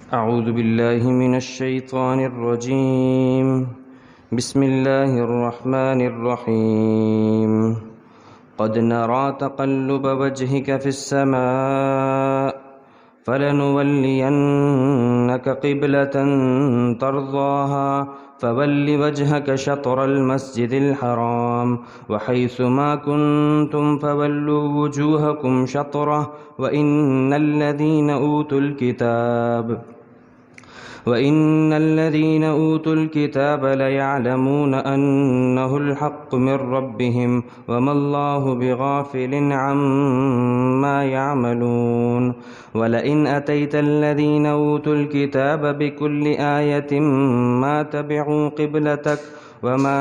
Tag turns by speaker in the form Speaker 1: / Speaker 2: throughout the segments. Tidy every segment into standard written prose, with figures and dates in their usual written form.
Speaker 1: أعوذ بالله من الشيطان الرجيم. بسم الله الرحمن الرحيم. قد نرى تقلب وجهك في السماء فلنولينك قبلة ترضاها فول وجهك شطر المسجد الحرام وحيث ما كنتم فولوا وجوهكم شطره وإن الذين أوتوا الكتاب ليعلمون أنه الحق من ربهم وما الله بغافل عما يعملون ولئن أتيت الذين أوتوا الكتاب بكل آية ما تبعوا قبلتك وما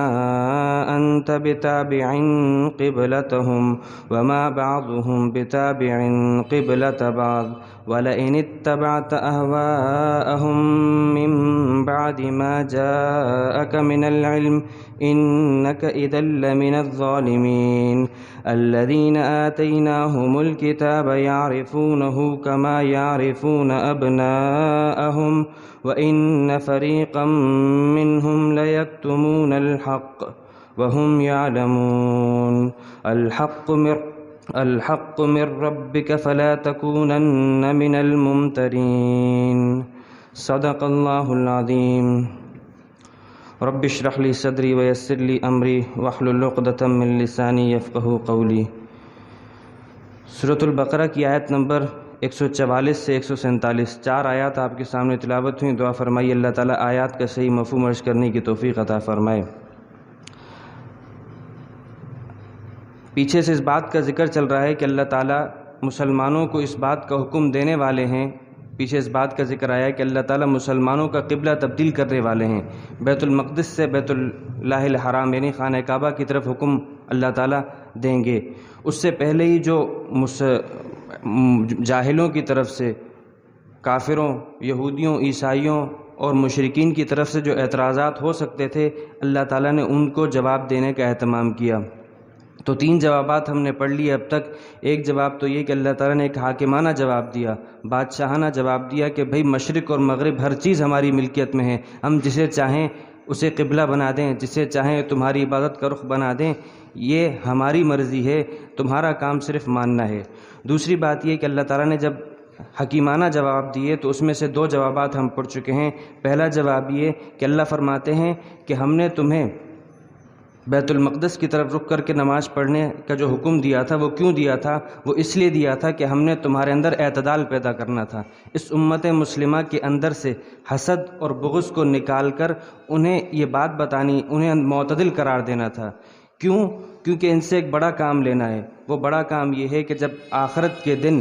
Speaker 1: أنت بتابع قبلتهم وما بعضهم بتابع قبلة بعض ولئن اتبعت أهواءهم من بعد ما جاءك من العلم إنك إذا لمن الظالمين. الذين آتيناهم الكتاب يعرفونه كما يعرفون أبناءهم وإن فريقا منهم ليكتمون الحق وهم يعلمون. الحق من ربك فلا تكونن من الممترين. صدق الله العظيم. رب اشرح لي صدري ويسر لي امری واحلل عقدۃ من لسانی یفقہوا قولی. سورۃ البقرہ کی آیت نمبر 144 سے 147 4 آیات آپ کے سامنے تلاوت ہوئیں. دعا فرمائیے اللہ تعالیٰ آیات کا صحیح مفہوم عرض کرنے کی توفیق عطا فرمائے. پیچھے سے اس بات کا ذکر چل رہا ہے کہ اللہ تعالیٰ مسلمانوں کو اس بات کا حکم دینے والے ہیں. پیچھے اس بات کا ذکر آیا ہے کہ اللہ تعالیٰ مسلمانوں کا قبلہ تبدیل کرنے والے ہیں. بیت المقدس سے بیت اللہ الحرام یعنی خانہ کعبہ کی طرف حکم اللہ تعالیٰ دیں گے. اس سے پہلے ہی جو جاہلوں کی طرف سے کافروں، یہودیوں، عیسائیوں اور مشرکین کی طرف سے جو اعتراضات ہو سکتے تھے اللہ تعالیٰ نے ان کو جواب دینے کا اہتمام کیا. تو 3 جوابات ہم نے پڑھ لیے اب تک. ایک جواب تو یہ کہ اللہ تعالیٰ نے ایک حاکمانہ جواب دیا، بادشاہانہ جواب دیا کہ بھئی مشرق اور مغرب ہر چیز ہماری ملکیت میں ہے، ہم جسے چاہیں اسے قبلہ بنا دیں، جسے چاہیں تمہاری عبادت کا رخ بنا دیں، یہ ہماری مرضی ہے، تمہارا کام صرف ماننا ہے. دوسری بات یہ کہ اللہ تعالیٰ نے جب حکیمانہ جواب دیے تو اس میں سے 2 جوابات ہم پڑھ چکے ہیں. پہلا جواب یہ کہ اللہ فرماتے ہیں کہ ہم نے تمہیں بیت المقدس کی طرف رخ کر کے نماز پڑھنے کا جو حکم دیا تھا وہ کیوں دیا تھا؟ وہ اس لیے دیا تھا کہ ہم نے تمہارے اندر اعتدال پیدا کرنا تھا. اس امت مسلمہ کے اندر سے حسد اور بغض کو نکال کر انہیں یہ بات بتانی، انہیں معتدل قرار دینا تھا. کیوں؟ کیونکہ ان سے ایک بڑا کام لینا ہے. وہ بڑا کام یہ ہے کہ جب آخرت کے دن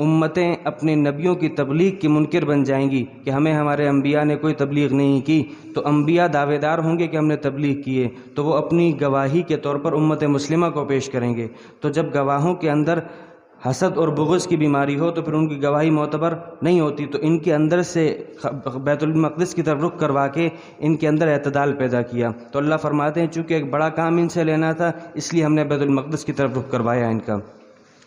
Speaker 1: امتیں اپنے نبیوں کی تبلیغ کی منکر بن جائیں گی کہ ہمیں ہمارے انبیاء نے کوئی تبلیغ نہیں کی، تو انبیاء دعوے دار ہوں گے کہ ہم نے تبلیغ کی ہے، تو وہ اپنی گواہی کے طور پر امت مسلمہ کو پیش کریں گے. تو جب گواہوں کے اندر حسد اور بغض کی بیماری ہو تو پھر ان کی گواہی معتبر نہیں ہوتی. تو ان کے اندر سے بیت المقدس کی طرف رخ کروا کے ان کے اندر اعتدال پیدا کیا. تو اللہ فرماتے ہیں چونکہ ایک بڑا کام ان سے لینا تھا اس لیے ہم نے بیت المقدس کی طرف رخ کروایا ان کا.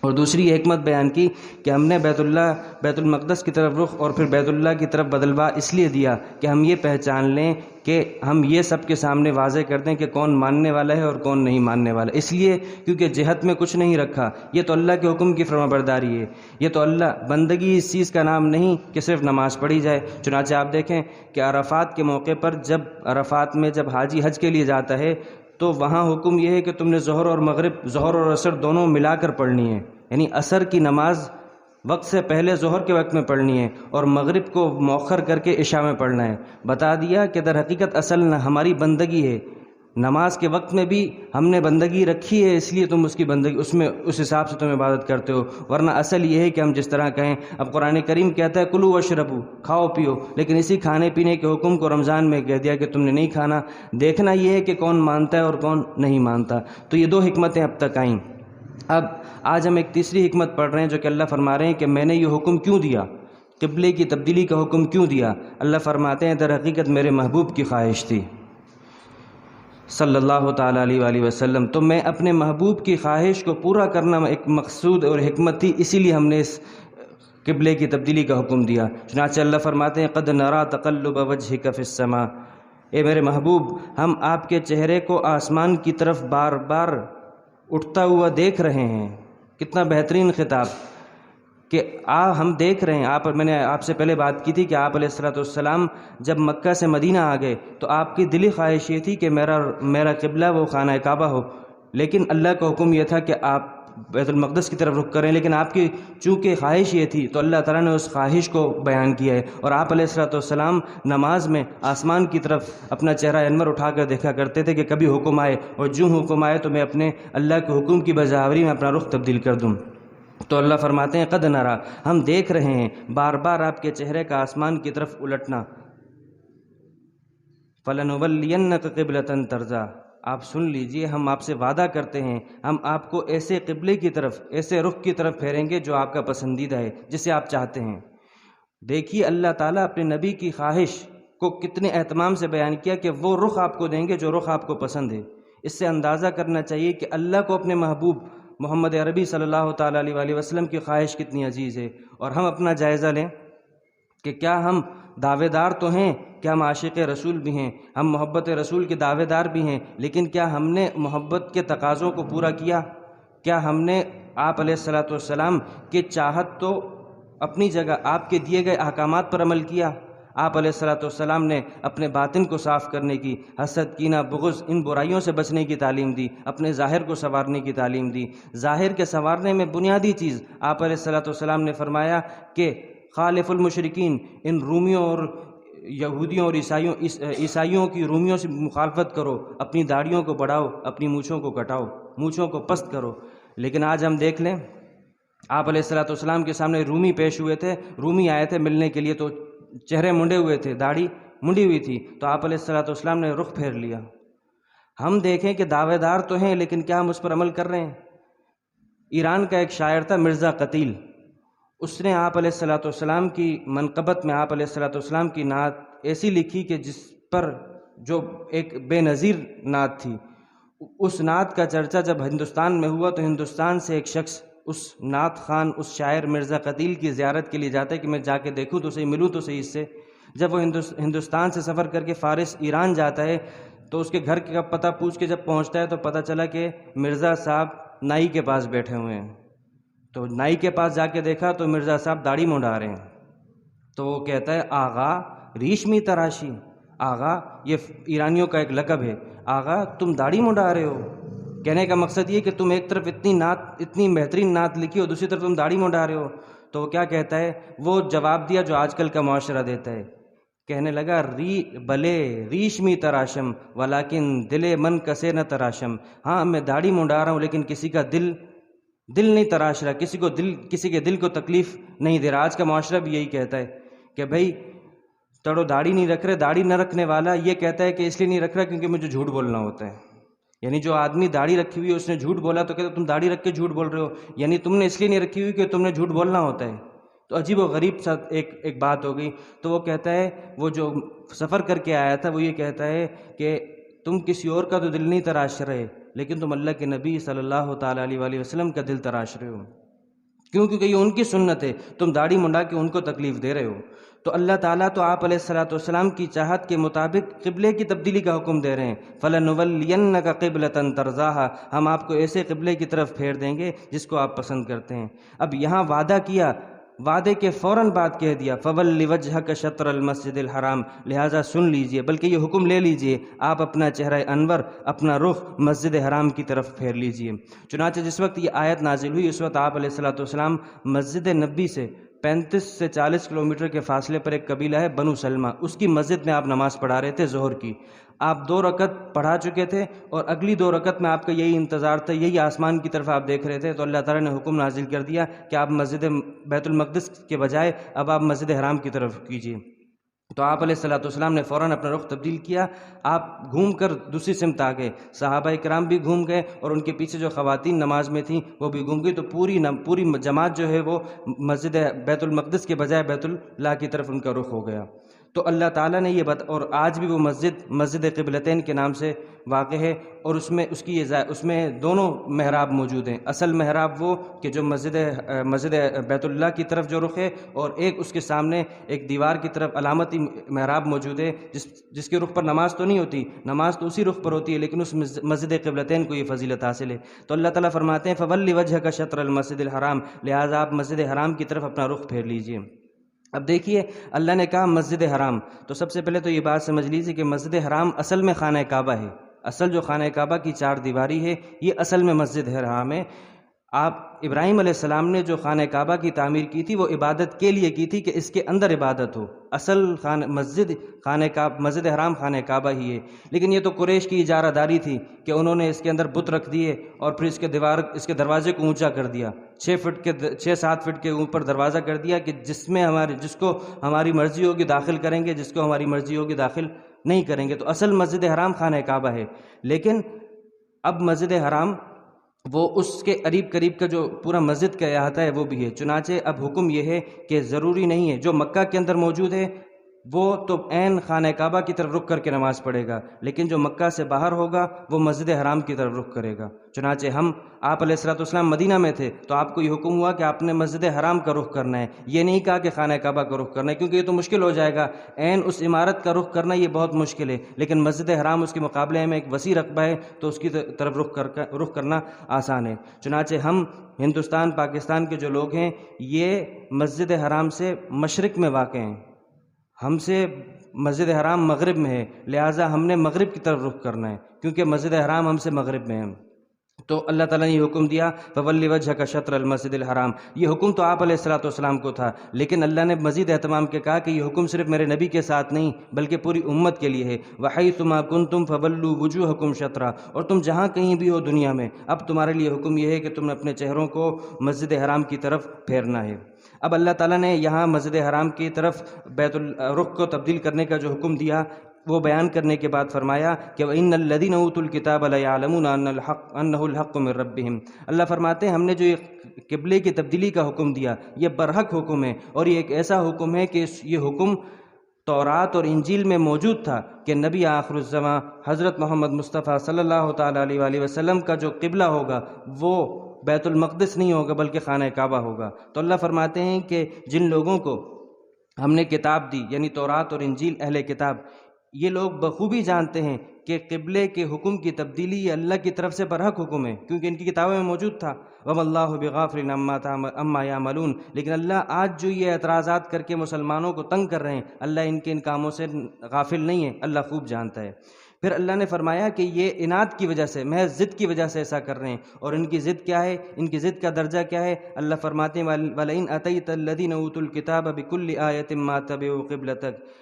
Speaker 1: اور دوسری یہ حکمت بیان کی کہ ہم نے بیت المقدس کی طرف رخ اور پھر بیت اللہ کی طرف بدلوا اس لیے دیا کہ ہم یہ پہچان لیں کہ ہم یہ سب کے سامنے واضح کر دیں کہ کون ماننے والا ہے اور کون نہیں ماننے والا. اس لیے کیونکہ جہت میں کچھ نہیں رکھا، یہ تو اللہ کے حکم کی فرمانبرداری ہے. یہ تو اللہ بندگی اس چیز کا نام نہیں کہ صرف نماز پڑھی جائے. چنانچہ آپ دیکھیں کہ عرفات کے موقع پر جب عرفات میں جب حاجی حج کے لیے جاتا ہے تو وہاں حکم یہ ہے کہ تم نے ظہر اور عصر دونوں ملا کر پڑھنی ہے. یعنی عصر کی نماز وقت سے پہلے ظہر کے وقت میں پڑھنی ہے اور مغرب کو مؤخر کر کے عشاء میں پڑھنا ہے. بتا دیا کہ در حقیقت اصل ہماری بندگی ہے. نماز کے وقت میں بھی ہم نے بندگی رکھی ہے اس لیے تم اس کی بندگی اس حساب سے تم عبادت کرتے ہو، ورنہ اصل یہ ہے کہ ہم جس طرح کہیں. اب قرآن کریم کہتا ہے کلو واشربو، کھاؤ پیو، لیکن اسی کھانے پینے کے حکم کو رمضان میں کہہ دیا کہ تم نے نہیں کھانا. دیکھنا یہ ہے کہ کون مانتا ہے اور کون نہیں مانتا. تو یہ 2 حکمتیں اب تک آئیں. اب آج ہم ایک تیسری حکمت پڑھ رہے ہیں جو کہ اللہ فرما رہے ہیں کہ میں نے یہ حکم کیوں دیا، قبلے کی تبدیلی کا حکم کیوں دیا. اللہ فرماتے ہیں در حقیقت میرے محبوب کی خواہش تھی صلی اللہ تعالیٰ علیہ وآلہ وسلم. تو میں اپنے محبوب کی خواہش کو پورا کرنا ایک مقصود اور حکمت تھی، اسی لیے ہم نے اس قبلے کی تبدیلی کا حکم دیا۔ چنانچہ اللہ فرماتے ہیں قد نرا تقلب وجهک فی السماء، اے میرے محبوب ہم آپ کے چہرے کو آسمان کی طرف بار بار اٹھتا ہوا دیکھ رہے ہیں۔ کتنا بہترین خطاب کہ ہم دیکھ رہے ہیں۔ میں نے آپ سے پہلے بات کی تھی کہ آپ علیہ السلام جب مکہ سے مدینہ آ گئے تو آپ کی دلی خواہش یہ تھی کہ میرا قبلہ وہ خانہ کعبہ ہو، لیکن اللہ کا حکم یہ تھا کہ آپ بیت المقدس کی طرف رخ کریں، لیکن آپ کی چونکہ خواہش یہ تھی تو اللہ تعالیٰ نے اس خواہش کو بیان کیا ہے، اور آپ علیہ السلام نماز میں آسمان کی طرف اپنا چہرہ انور اٹھا کر دیکھا کرتے تھے کہ کبھی حکم آئے، اور جو حکم آئے تو میں اپنے اللہ کے حکم کی بجاوری میں اپنا رخ تبدیل کر دوں۔ تو اللہ فرماتے ہیں قد نرا، ہم دیکھ رہے ہیں بار بار آپ کے چہرے کا آسمان کی طرف الٹنا۔ فَلَنُوَلِّيَنَّكَ قِبْلَةً تَرْضَىٰ، آپ سن لیجئے، ہم آپ سے وعدہ کرتے ہیں ہم آپ کو ایسے قبلے کی طرف، ایسے رخ کی طرف پھیریں گے جو آپ کا پسندیدہ ہے، جسے آپ چاہتے ہیں۔ دیکھیے اللہ تعالیٰ اپنے نبی کی خواہش کو کتنے اہتمام سے بیان کیا کہ وہ رخ آپ کو دیں گے جو رخ آپ کو پسند ہے۔ اس سے اندازہ کرنا چاہیے کہ اللہ کو اپنے محبوب محمد عربی صلی اللہ تعالیٰ علیہ وآلہ وسلم کی خواہش کتنی عزیز ہے۔ اور ہم اپنا جائزہ لیں کہ کیا ہم دعوے دار تو ہیں، کیا ہم عاشق رسول بھی ہیں، ہم محبت رسول کے دعوے دار بھی ہیں، لیکن کیا ہم نے محبت کے تقاضوں کو پورا کیا؟ کیا ہم نے آپ علیہ السلام کی چاہت تو اپنی جگہ آپ کے دیے گئے احکامات پر عمل کیا؟ آپ علیہ السلام نے اپنے باطن کو صاف کرنے کی، حسد، کینہ، بغض، ان برائیوں سے بچنے کی تعلیم دی، اپنے ظاہر کو سنوارنے کی تعلیم دی۔ ظاہر کے سنوارنے میں بنیادی چیز آپ علیہ السلام نے فرمایا کہ خالف المشرکین، ان رومیوں اور یہودیوں اور عیسائیوں کی رومیوں سے مخالفت کرو، اپنی داڑھیوں کو بڑھاؤ، اپنی مونچھوں کو کٹاؤ، مونچھوں کو پست کرو۔ لیکن آج ہم دیکھ لیں آپ علیہ السلام کے سامنے رومی پیش ہوئے تھے، رومی آئے تھے ملنے کے لیے، تو چہرے منڈے ہوئے تھے، داڑھی منڈی ہوئی تھی، تو آپ علیہ السلام نے رخ پھیر لیا۔ ہم دیکھیں کہ دعوے دار تو ہیں لیکن کیا ہم اس پر عمل کر رہے ہیں؟ ایران کا ایک شاعر تھا مرزا قتیل، اس نے آپ علیہ السلام کی منقبت میں آپ علیہ السلام کی نعت ایسی لکھی کہ جس پر جو ایک بے نظیر نعت تھی، اس نعت کا چرچا جب ہندوستان میں ہوا تو ہندوستان سے ایک شخص اس نعت خان، اس شاعر مرزا قتیل کی زیارت کے لیے جاتا ہے کہ میں جا کے دیکھوں تو صحیح، ملوں تو صحیح اس سے۔ جب وہ ہندوستان سے سفر کر کے فارس ایران جاتا ہے تو اس کے گھر کا پتہ پوچھ کے جب پہنچتا ہے تو پتہ چلا کہ مرزا صاحب نائی کے پاس بیٹھے ہوئے ہیں۔ تو نائی کے پاس جا کے دیکھا تو مرزا صاحب داڑھی منڈا رہے ہیں۔ تو وہ کہتا ہے آغا ریشمی تراشی، آغا یہ ایرانیوں کا ایک لقب ہے، آغا تم داڑھی منڈا رہے ہو۔ کہنے کا مقصد یہ کہ تم ایک طرف اتنی بہترین نعت لکھی اور دوسری طرف تم داڑھی منڈا رہے ہو۔ تو وہ کیا کہتا ہے؟ وہ جواب دیا جو آج کل کا معاشرہ دیتا ہے، کہنے لگا بلے ریشمی تراشم ولیکن دل من کسے نہ تراشم، ہاں میں داڑھی منڈا رہا ہوں لیکن کسی کا دل نہیں تراش رہا، کسی کے دل کو تکلیف نہیں دے رہا۔ آج کا معاشرہ بھی یہی کہتا ہے کہ بھائی تڑو داڑھی نہیں رکھ رہے، داڑھی نہ رکھنے والا یہ کہتا ہے کہ اس لیے نہیں رکھ رہا کیونکہ مجھے جھوٹ بولنا ہوتا ہے۔ یعنی جو آدمی داڑھی رکھی ہوئی ہے اس نے جھوٹ بولا تو کہتے تم داڑھی رکھ کے جھوٹ بول رہے ہو، یعنی تم نے اس لیے نہیں رکھی ہوئی کہ تم نے جھوٹ بولنا ہوتا ہے۔ تو عجیب و غریب سا ایک بات ہو گئی۔ تو وہ کہتا ہے، وہ جو سفر کر کے آیا تھا وہ یہ کہتا ہے کہ تم کسی اور کا تو دل نہیں تراش رہے لیکن تم اللہ کے نبی صلی اللہ تعالیٰ علیہ وآلہ وسلم کا دل تراش رہے ہو، کیونکہ یہ ان کی سنت ہے، تم داڑھی منڈا کے ان کو تکلیف دے رہے ہو۔ تو اللہ تعالیٰ تو آپ علیہ السلام کی چاہت کے مطابق قبلے کی تبدیلی کا حکم دے رہے ہیں، فَلَنُوَلِّيَنَّكَ قِبْلَةً تَرْضَاهَا، ہم آپ کو ایسے قبلے کی طرف پھیر دیں گے جس کو آپ پسند کرتے ہیں۔ اب یہاں وعدہ کیا، وعدے کے فوراً بعد کہہ دیا فَوَلِّ وَجْهَكَ شَطْرَ الْمَسْجِدِ الْحَرَامِ، لہٰذا سن لیجئے، بلکہ یہ حکم لے لیجئے، آپ اپنا چہرہ انور، اپنا رخ مسجد حرام کی طرف پھیر لیجئے۔ چنانچہ جس وقت یہ آیت نازل ہوئی اس وقت آپ علیہ السلام مسجد نبی سے 35 سے 40 کلومیٹر کے فاصلے پر ایک قبیلہ ہے بنو سلمہ، اس کی مسجد میں آپ نماز پڑھا رہے تھے ظہر کی۔ آپ 2 رکعت پڑھا چکے تھے اور اگلی 2 رکعت میں آپ کا یہی انتظار تھا، یہی آسمان کی طرف آپ دیکھ رہے تھے، تو اللہ تعالیٰ نے حکم نازل کر دیا کہ آپ مسجد بیت المقدس کے بجائے اب آپ مسجد حرام کی طرف کیجیے۔ تو آپ علیہ السلام نے فوراً اپنا رخ تبدیل کیا، آپ گھوم کر دوسری سمت آ گئے، صحابہ کرام بھی گھوم گئے اور ان کے پیچھے جو خواتین نماز میں تھیں وہ بھی گھوم گئی، تو پوری جماعت جو ہے وہ مسجد بیت المقدس کے بجائے بیت اللہ کی طرف ان کا رخ ہو گیا۔ تو اللہ تعالیٰ نے یہ اور آج بھی وہ مسجد قبلتین کے نام سے واقع ہے، اور اس میں دونوں محراب موجود ہیں۔ اصل محراب وہ کہ جو مسجد بیت اللہ کی طرف جو رخ ہے، اور ایک اس کے سامنے ایک دیوار کی طرف علامتی محراب موجود ہے جس کے رخ پر نماز تو نہیں ہوتی، نماز تو اسی رخ پر ہوتی ہے، لیکن اس مسجد قبلتین کو یہ فضیلت حاصل ہے۔ تو اللہ تعالیٰ فرماتے ہیں فَوَلِّ وَجْهَكَ شَطْرَ الْمَسْجِدِ الْحَرَامِ، لہٰذا آپ مسجد حرام کی طرف اپنا رخ پھیر لیجئے۔ اب دیکھیے اللہ نے کہا مسجد حرام، تو سب سے پہلے تو یہ بات سمجھ لیجیے کہ مسجد حرام اصل میں خانہ کعبہ ہے۔ اصل جو خانہ کعبہ کی 4 دیواری ہے، یہ اصل میں مسجد حرام ہے۔ آپ ابراہیم علیہ السلام نے جو خانہ کعبہ کی تعمیر کی تھی وہ عبادت کے لیے کی تھی کہ اس کے اندر عبادت ہو۔ اصل مسجد حرام خانہ کعبہ ہی ہے، لیکن یہ تو قریش کی اجارہ داری تھی کہ انہوں نے اس کے اندر بت رکھ دیے اور پھر اس کے دروازے کو اونچا کر دیا، 6-7 فٹ کے اوپر دروازہ کر دیا کہ جس کو ہماری مرضی ہوگی داخل کریں گے، جس کو ہماری مرضی ہوگی داخل نہیں کریں گے۔ تو اصل مسجد حرام خانہ کعبہ ہے، لیکن اب مسجد حرام وہ اس کے قریب کا جو پورا مسجد کا احاطہ ہے وہ بھی ہے۔ چنانچہ اب حکم یہ ہے کہ ضروری نہیں ہے جو مکہ کے اندر موجود ہے وہ تو عین خانہ کعبہ کی طرف رخ کر کے نماز پڑھے گا، لیکن جو مکہ سے باہر ہوگا وہ مسجد حرام کی طرف رخ کرے گا۔ چنانچہ آپ علیہ السلام مدینہ میں تھے تو آپ کو یہ حکم ہوا کہ آپ نے مسجد حرام کا رخ کرنا ہے، یہ نہیں کہا کہ خانہ کعبہ کا رخ کرنا ہے، کیونکہ یہ تو مشکل ہو جائے گا، عین اس عمارت کا رخ کرنا یہ بہت مشکل ہے، لیکن مسجد حرام اس کے مقابلے میں ایک وسیع رقبہ ہے تو اس کی طرف رخ کرنا آسان ہے۔ چنانچہ ہم ہندوستان پاکستان کے جو لوگ ہیں یہ مسجد حرام سے مشرق میں واقع ہیں، ہم سے مسجد حرام مغرب میں ہے، لہٰذا ہم نے مغرب کی طرف رخ کرنا ہے کیونکہ مسجد حرام ہم سے مغرب میں ہے۔ تو اللہ تعالیٰ نے یہ حکم دیا فَوَلِّ وَجْهَكَ شَطْرَ الْمَسْجِدِ الْحَرَامِ، یہ حکم تو آپ علیہ السلام کو تھا، لیکن اللہ نے مزید اہتمام کے کہا کہ یہ حکم صرف میرے نبی کے ساتھ نہیں بلکہ پوری امت کے لیے ہے۔ وَحَيْثُ مَا كُنْتُمْ فَوَلُّوا وُجُوهَكُمْ شَطْرَهُ، اور تم جہاں کہیں بھی ہو دنیا میں اب تمہارے لیے حکم یہ ہے کہ تم نے اپنے چہروں کو مسجد حرام کی طرف پھیرنا ہے۔ اب اللہ تعالیٰ نے یہاں مسجد حرام کی طرف رخ کو تبدیل کرنے کا جو حکم دیا وہ بیان کرنے کے بعد فرمایا کہ وَإِنَّ الَّذِينَ أُوتُوا الْكِتَابَ لَيَعْلَمُونَ أَنَّهُ الْحَقُّ مِنْ رَبِّهِمْ، اللہ فرماتے ہیں ہم نے جو یہ قبلے کی تبدیلی کا حکم دیا یہ برحق حکم ہے، اور یہ ایک ایسا حکم ہے کہ یہ حکم تورات اور انجیل میں موجود تھا کہ نبی آخر الزماں حضرت محمد مصطفیٰ صلی اللہ تعالیٰ علیہ وآلہ وسلم کا جو قبلہ ہوگا وہ بیت المقدس نہیں ہوگا بلکہ خانہ کعبہ ہوگا۔ تو اللہ فرماتے ہیں کہ جن لوگوں کو ہم نے کتاب دی یعنی تورات اور انجیل اہل کتاب، یہ لوگ بخوبی جانتے ہیں کہ قبلے کے حکم کی تبدیلی یہ اللہ کی طرف سے برحق حکم ہے کیونکہ ان کی کتابوں میں موجود تھا۔ وَمَا اللَّهُ بِغَافِلٍ عَمَّا يَعْمَلُونَ، لیکن اللہ آج جو یہ اعتراضات کر کے مسلمانوں کو تنگ کر رہے ہیں اللہ ان کے ان کاموں سے غافل نہیں ہے، اللہ خوب جانتا ہے۔ پھر اللہ نے فرمایا کہ یہ اناد کی وجہ سے محض ضد کی وجہ سے ایسا کر رہے ہیں، اور ان کی ضد کیا ہے، ان کی ضد کا درجہ کیا ہے؟ اللہ فرماتے ہیں وَلَئِنْ أَتَيْتَ الَّذِينَ أُوتُوا الْكِتَابَ بِكُلِّ آيَةٍ مَا تَبِعُوا قِبْلَتَكَ،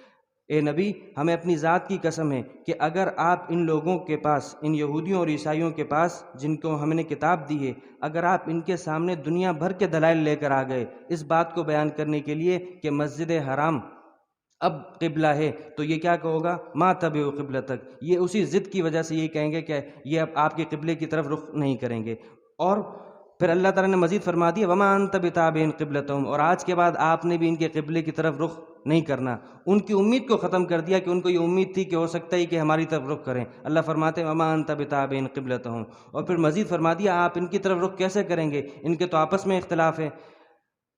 Speaker 1: اے نبی ہمیں اپنی ذات کی قسم ہے کہ اگر آپ ان لوگوں کے پاس، ان یہودیوں اور عیسائیوں کے پاس جن کو ہم نے کتاب دی ہے، اگر آپ ان کے سامنے دنیا بھر کے دلائل لے کر آ گئے اس بات کو بیان کرنے کے لیے کہ مسجد حرام اب قبلہ ہے، تو یہ کیا کہو گا؟ ما تبعوا قبلتک، یہ اسی ضد کی وجہ سے یہ کہیں گے کہ یہ اب آپ کے قبلے کی طرف رخ نہیں کریں گے۔ اور پھر اللہ تعالیٰ نے مزید فرما دیا وما انت بتابع قبلتہم، اور آج کے بعد آپ نے بھی ان کے قبلے کی طرف رخ نہیں کرنا۔ ان کی امید کو ختم کر دیا کہ ان کو یہ امید تھی کہ ہو سکتا ہے کہ ہماری طرف رخ کریں۔ اللہ فرماتے ہیں وما انت بتابع قبلتہم، اور پھر مزید فرما دیا آپ ان کی طرف رخ کیسے کریں گے، ان کے تو آپس میں اختلاف ہے۔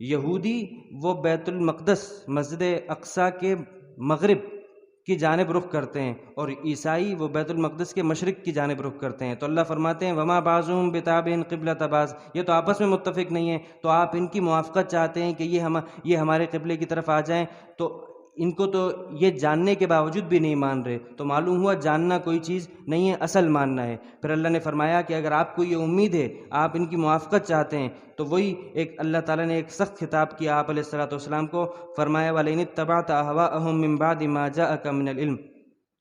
Speaker 1: یہودی وہ بیت المقدس مسجد اقصیٰ کے مغرب کی جانب رخ کرتے ہیں، اور عیسائی وہ بیت المقدس کے مشرق کی جانب رخ کرتے ہیں۔ تو اللہ فرماتے ہیں وما بعضهم بتابع قبلۃ بعض، یہ تو آپس میں متفق نہیں ہیں، تو آپ ان کی موافقت چاہتے ہیں کہ یہ ہمارے قبلے کی طرف آ جائیں، تو ان کو تو یہ جاننے کے باوجود بھی نہیں مان رہے، تو معلوم ہوا جاننا کوئی چیز نہیں ہے، اصل ماننا ہے۔ پھر اللہ نے فرمایا کہ اگر آپ کو یہ امید ہے، آپ ان کی موافقت چاہتے ہیں، تو وہی ایک اللہ تعالیٰ نے ایک سخت خطاب کیا آپ علیہ السلام کو، فرمایا وَلَئِنِ اتَّبَعْتَ أَهْوَاءَهُم مِّن بَعْدِ مَا جَاءَكَ مِنَ الْعِلْمِ،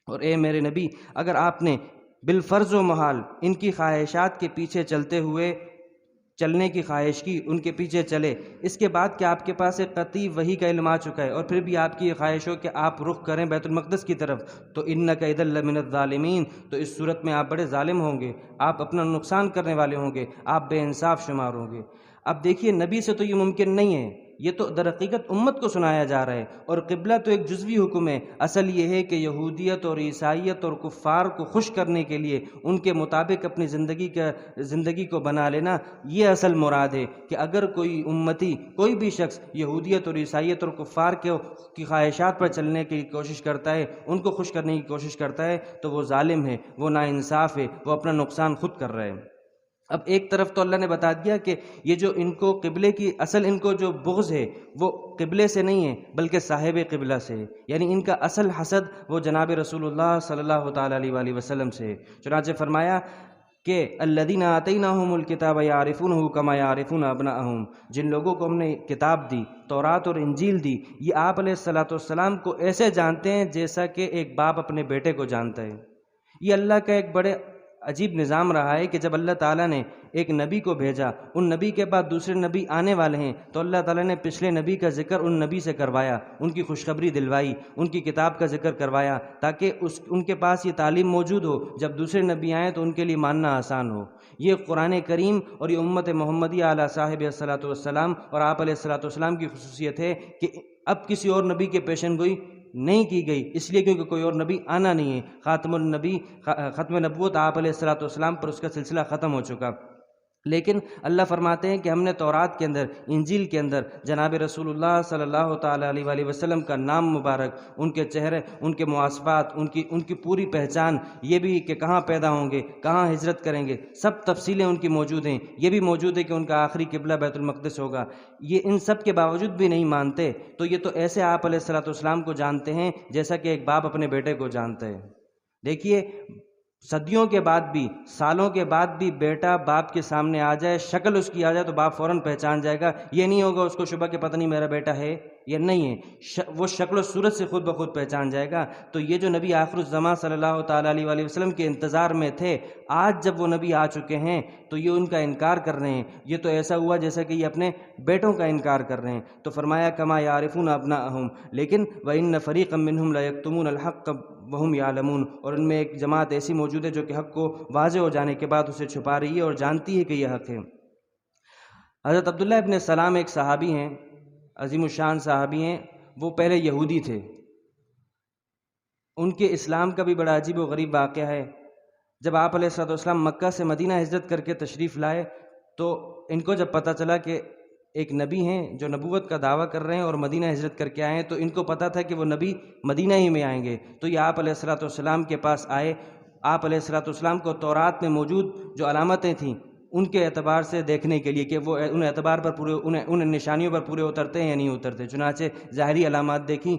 Speaker 1: اور اے میرے نبی اگر آپ نے بالفرض و محال ان کی خواہشات کے پیچھے چلنے کی خواہش کی، ان کے پیچھے چلے، اس کے بعد کہ آپ کے پاس ایک قطعی وحی کا علم آ چکا ہے، اور پھر بھی آپ کی یہ خواہش ہو کہ آپ رخ کریں بیت المقدس کی طرف، تو اِنَّكَ إِذًا لَّمِنَ الظَّالِمِينَ، تو اس صورت میں آپ بڑے ظالم ہوں گے، آپ اپنا نقصان کرنے والے ہوں گے، آپ بے انصاف شمار ہوں گے۔ اب دیکھیے نبی سے تو یہ ممکن نہیں ہے، یہ تو در حقیقت امت کو سنایا جا رہا ہے، اور قبلہ تو ایک جزوی حکم ہے۔ اصل یہ ہے کہ یہودیت اور عیسائیت اور کفار کو خوش کرنے کے لیے ان کے مطابق اپنی زندگی کو بنا لینا، یہ اصل مراد ہے کہ اگر کوئی امتی، کوئی بھی شخص یہودیت اور عیسائیت اور کفار کی خواہشات پر چلنے کی کوشش کرتا ہے، ان کو خوش کرنے کی کوشش کرتا ہے، تو وہ ظالم ہے، وہ ناانصاف ہے، وہ اپنا نقصان خود کر رہے ہیں۔ اب ایک طرف تو اللہ نے بتا دیا کہ یہ جو ان کو قبلے کی اصل، ان کو جو بغض ہے وہ قبلے سے نہیں ہے بلکہ صاحب قبلہ سے ہے، یعنی ان کا اصل حسد وہ جناب رسول اللہ صلی اللہ تعالیٰ علیہ وآلہ وسلم سے ہے۔ چنانچہ فرمایا کہ الذین آتیناہم الکتاب یعرفونہ کما یعرفون ابناءہم، جن لوگوں کو ہم نے کتاب دی، تورات اور انجیل دی، یہ آپ علیہ الصلوۃ والسلام کو ایسے جانتے ہیں جیسا کہ ایک باپ اپنے بیٹے کو جانتا ہے۔ یہ اللہ کا ایک بڑے عجیب نظام رہا ہے کہ جب اللہ تعالیٰ نے ایک نبی کو بھیجا، ان نبی کے بعد دوسرے نبی آنے والے ہیں، تو اللہ تعالیٰ نے پچھلے نبی کا ذکر ان نبی سے کروایا، ان کی خوشخبری دلوائی، ان کی کتاب کا ذکر کروایا، تاکہ ان کے پاس یہ تعلیم موجود ہو، جب دوسرے نبی آئیں تو ان کے لیے ماننا آسان ہو۔ یہ قرآن کریم اور یہ امت محمدیہ علی صاحب الصلاۃ والسلام اور آپ علیہ الصلاۃ والسلام کی خصوصیت ہے کہ اب کسی اور نبی کے پیشن گوئی نہیں کی گئی، اس لیے کیونکہ کوئی اور نبی آنا نہیں ہے۔ ختم نبوت آپ علیہ الصلوۃ والسلام پر اس کا سلسلہ ختم ہو چکا۔ لیکن اللہ فرماتے ہیں کہ ہم نے تورات کے اندر، انجیل کے اندر جناب رسول اللہ صلی اللہ تعالیٰ علیہ وآلہ وسلم کا نام مبارک، ان کے چہرے، ان کے مواصفات، ان کی پوری پہچان، یہ بھی کہ کہاں پیدا ہوں گے، کہاں ہجرت کریں گے، سب تفصیلیں ان کی موجود ہیں۔ یہ بھی موجود ہے کہ ان کا آخری قبلہ بیت المقدس ہوگا۔ یہ ان سب کے باوجود بھی نہیں مانتے، تو یہ تو ایسے آپ علیہ الصلوۃ والسلام کو جانتے ہیں جیسا کہ ایک باپ اپنے بیٹے کو جانتا ہے۔ دیکھیے، صدیوں کے بعد بھی، سالوں کے بعد بھی بیٹا باپ کے سامنے آ جائے، شکل اس کی آ جائے تو باپ فوراً پہچان جائے گا۔ یہ نہیں ہوگا اس کو شبہ کہ پتہ نہیں میرا بیٹا ہے یا نہیں ہے، وہ شکل و صورت سے خود بخود پہچان جائے گا۔ تو یہ جو نبی آخر الزمان صلی اللہ تعالیٰ علیہ وآلہ وسلم کے انتظار میں تھے، آج جب وہ نبی آ چکے ہیں تو یہ ان کا انکار کر رہے ہیں۔ یہ تو ایسا ہوا جیسا کہ یہ اپنے بیٹوں کا انکار کر رہے ہیں۔ تو فرمایا کما یعرفون ابناءہم، لیکن وَإِنَّ فَرِيقًا مِّنْهُمْ لَيَكْتُمُونَ الْحَقَّ وَهُمْ يَعْلَمُونَ، اور ان میں ایک جماعت ایسی موجود ہے جو کہ حق کو واضح ہو جانے کے بعد اسے چھپا رہی ہے اور جانتی ہے کہ یہ حق ہے۔ حضرت عبداللہ ابن سلام ایک صحابی ہیں، عظیم الشان صحابی ہیں، وہ پہلے یہودی تھے۔ ان کے اسلام کا بھی بڑا عجیب و غریب واقعہ ہے۔ جب آپ علیہ الصلوۃ والسلام مکہ سے مدینہ ہجرت کر کے تشریف لائے تو ان کو جب پتہ چلا کہ ایک نبی ہیں جو نبوت کا دعویٰ کر رہے ہیں اور مدینہ ہجرت کر کے آئے ہیں، تو ان کو پتہ تھا کہ وہ نبی مدینہ ہی میں آئیں گے، تو یہ آپ علیہ الصلوۃ والسلام کے پاس آئے۔ آپ علیہ الصلوۃ والسلام کو تورات میں موجود جو علامتیں تھیں ان کے اعتبار سے دیکھنے کے لیے کہ وہ ان اعتبار پر پورے، ان نشانیوں پر پورے اترتے ہیں یا نہیں اترتے۔ چنانچہ ظاہری علامات دیکھیں،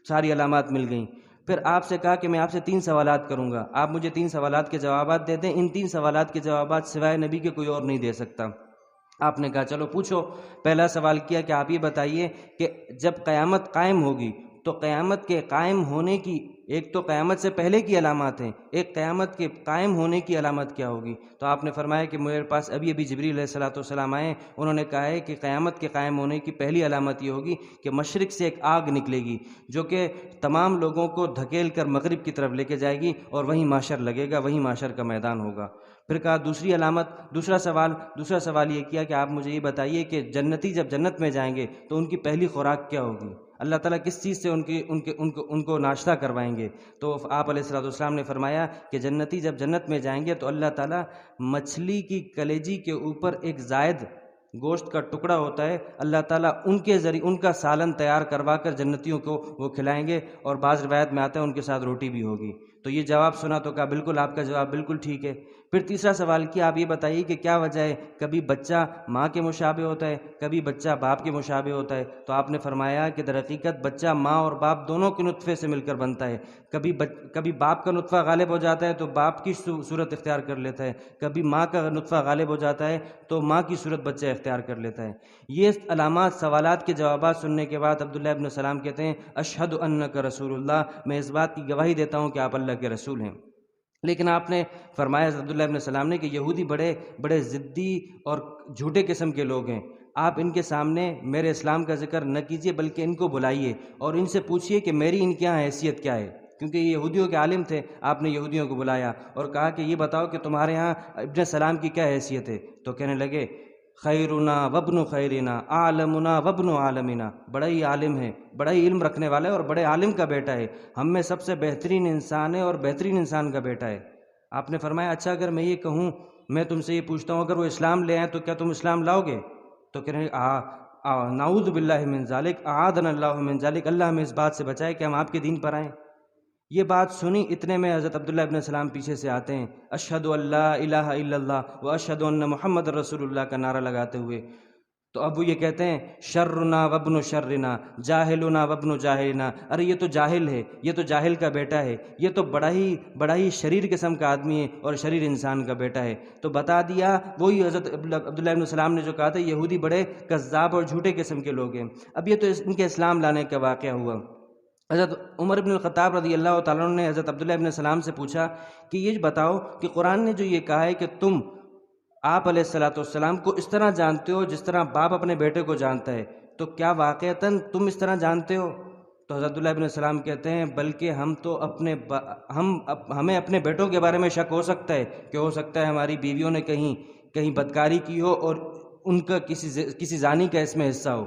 Speaker 1: ساری علامات مل گئیں۔ پھر آپ سے کہا کہ میں آپ سے 3 سوالات کروں گا، آپ مجھے 3 سوالات کے جوابات دے دیں، ان 3 سوالات کے جوابات سوائے نبی کے کوئی اور نہیں دے سکتا۔ آپ نے کہا چلو پوچھو۔ پہلا سوال کیا کہ آپ یہ بتائیے کہ جب قیامت قائم ہوگی تو قیامت کے قائم ہونے کی، ایک تو قیامت سے پہلے کی علامات ہیں، ایک قیامت کے قائم ہونے کی علامت کیا ہوگی؟ تو آپ نے فرمایا کہ میرے پاس ابھی جبریل علیہ الصلوۃ والسلام آئے، انہوں نے کہا ہے کہ قیامت کے قائم ہونے کی پہلی علامت یہ ہوگی کہ مشرق سے ایک آگ نکلے گی جو کہ تمام لوگوں کو دھکیل کر مغرب کی طرف لے کے جائے گی، اور وہیں محشر لگے گا، وہیں محشر کا میدان ہوگا۔ پھر کہا دوسری علامت، دوسرا سوال یہ کیا کہ آپ مجھے یہ بتائیے کہ جنتی جب جنت میں جائیں گے تو ان کی پہلی خوراک کیا ہوگی؟ اللہ تعالیٰ کس چیز سے ان کو ناشتہ کروائیں گے؟ تو آپ علیہ الصلوۃ والسلام نے فرمایا کہ جنتی جب جنت میں جائیں گے تو اللہ تعالیٰ مچھلی کی کلیجی کے اوپر ایک زائد گوشت کا ٹکڑا ہوتا ہے، اللہ تعالیٰ ان کے ذریعے ان کا سالن تیار کروا کر جنتیوں کو وہ کھلائیں گے، اور بعض روایت میں آتا ہے ان کے ساتھ روٹی بھی ہوگی۔ تو یہ جواب سنا تو کہا بالکل، آپ کا جواب بالکل ٹھیک ہے۔ پھر تیسرا سوال کیا، آپ یہ بتائیے کہ کیا وجہ ہے کبھی بچہ ماں کے مشابہ ہوتا ہے، کبھی بچہ باپ کے مشابہ ہوتا ہے؟ تو آپ نے فرمایا کہ در حقیقت بچہ ماں اور باپ دونوں کے نطفے سے مل کر بنتا ہے۔ کبھی باپ کا نطفہ غالب ہو جاتا ہے تو باپ کی صورت اختیار کر لیتا ہے، کبھی ماں کا نطفہ غالب ہو جاتا ہے تو ماں کی صورت بچہ اختیار کر لیتا ہے۔ یہ علامات، سوالات کے جوابات سننے کے بعد عبداللہ ابن سلام کہتے ہیں اشہد انک رسول اللہ، میں اس بات کی گواہی دیتا ہوں کہ آپ اللہ کے رسول ہیں۔ لیکن آپ نے فرمایا عبداللہ ابن سلام نے کہ یہودی بڑے ضدی اور جھوٹے قسم کے لوگ ہیں، آپ ان کے سامنے میرے اسلام کا ذکر نہ کیجیے بلکہ ان کو بلائیے اور ان سے پوچھیے کہ میری ان کے یہاں حیثیت کیا ہے، کیونکہ یہ یہودیوں کے عالم تھے۔ آپ نے یہودیوں کو بلایا اور کہا کہ یہ بتاؤ کہ تمہارے ہاں ابن سلام کی کیا حیثیت ہے؟ تو کہنے لگے خیرنا وابن خیرنا عالمنا وابن عالمنا، بڑا ہی عالم ہے، بڑا ہی علم رکھنے والا ہے اور بڑے عالم کا بیٹا ہے، ہم میں سب سے بہترین انسان ہے اور بہترین انسان کا بیٹا ہے۔ آپ نے فرمایا اچھا اگر میں یہ کہوں، میں تم سے یہ پوچھتا ہوں اگر وہ اسلام لے آئیں تو کیا تم اسلام لاؤ گے؟ تو کہہ رہے نعوذ باللہ من ذالک، اعاذنا اللہ من ذالک، اللہ ہمیں اس بات سے بچائے کہ ہم آپ کے دین پر آئیں۔ یہ بات سنی، اتنے میں حضرت عبداللہ ابن سلام پیچھے سے آتے ہیں، اشہد ان لا الہ الا اللہ و اشہد ان محمد رسول اللہ کا نعرہ لگاتے ہوئے۔ تو اب وہ یہ کہتے ہیں شرنا وابن شرنا جاہلنا وابن جاہلنا، ارے یہ تو جاہل ہے، یہ تو جاہل کا بیٹا ہے، یہ تو بڑا ہی شریر قسم کا آدمی ہے اور شریر انسان کا بیٹا ہے۔ تو بتا دیا وہی حضرت عبداللہ ابن سلام نے جو کہا تھا، یہودی بڑے کذاب اور جھوٹے قسم کے لوگ ہیں۔ اب یہ تو ان کے اسلام لانے کا واقعہ ہوا۔ حضرت عمر بن الخطاب رضی اللہ تعالیٰ عنہ نے حضرت عبداللہ ابن سلام سے پوچھا کہ یہ بتاؤ کہ قرآن نے جو یہ کہا ہے کہ تم آپ علیہ الصلوۃ والسلام کو اس طرح جانتے ہو جس طرح باپ اپنے بیٹے کو جانتا ہے، تو کیا واقعتاً تم اس طرح جانتے ہو؟ تو حضرت عبداللہ ابن سلام کہتے ہیں بلکہ ہمیں اپنے بیٹوں کے بارے میں شک ہو سکتا ہے کہ ہو سکتا ہے ہماری بیویوں نے کہیں بدکاری کی ہو اور ان کا کسی زانی کا اس میں حصہ ہو،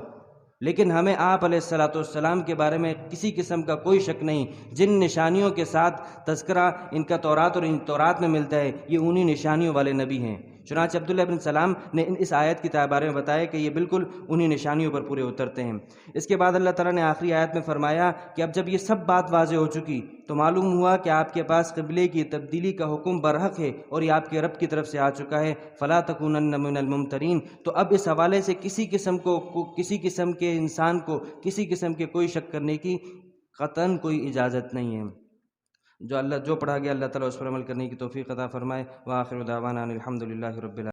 Speaker 1: لیکن ہمیں آپ علیہ الصلوۃ والسلام کے بارے میں کسی قسم کا کوئی شک نہیں۔ جن نشانیوں کے ساتھ تذکرہ ان کا تورات اور ان تورات میں ملتا ہے، یہ انہی نشانیوں والے نبی ہیں۔ چنانچہ عبداللہ بن سلام نے اس آیت کے بارے میں بتایا کہ یہ بالکل انہی نشانیوں پر پورے اترتے ہیں۔ اس کے بعد اللہ تعالیٰ نے آخری آیت میں فرمایا کہ اب جب یہ سب بات واضح ہو چکی تو معلوم ہوا کہ آپ کے پاس قبلے کی تبدیلی کا حکم برحق ہے اور یہ آپ کے رب کی طرف سے آ چکا ہے، فلا تکونن من الممترین۔ تو اب اس حوالے سے کسی قسم کے انسان کو کسی قسم کے کوئی شک کرنے کی قطعاً کوئی اجازت نہیں ہے۔ جو پڑھا گیا اللہ تعالیٰ اس پر عمل کرنے کی توفیق عطا فرمائے۔ وآخر دعوانا ان الحمد للہ رب العالمین۔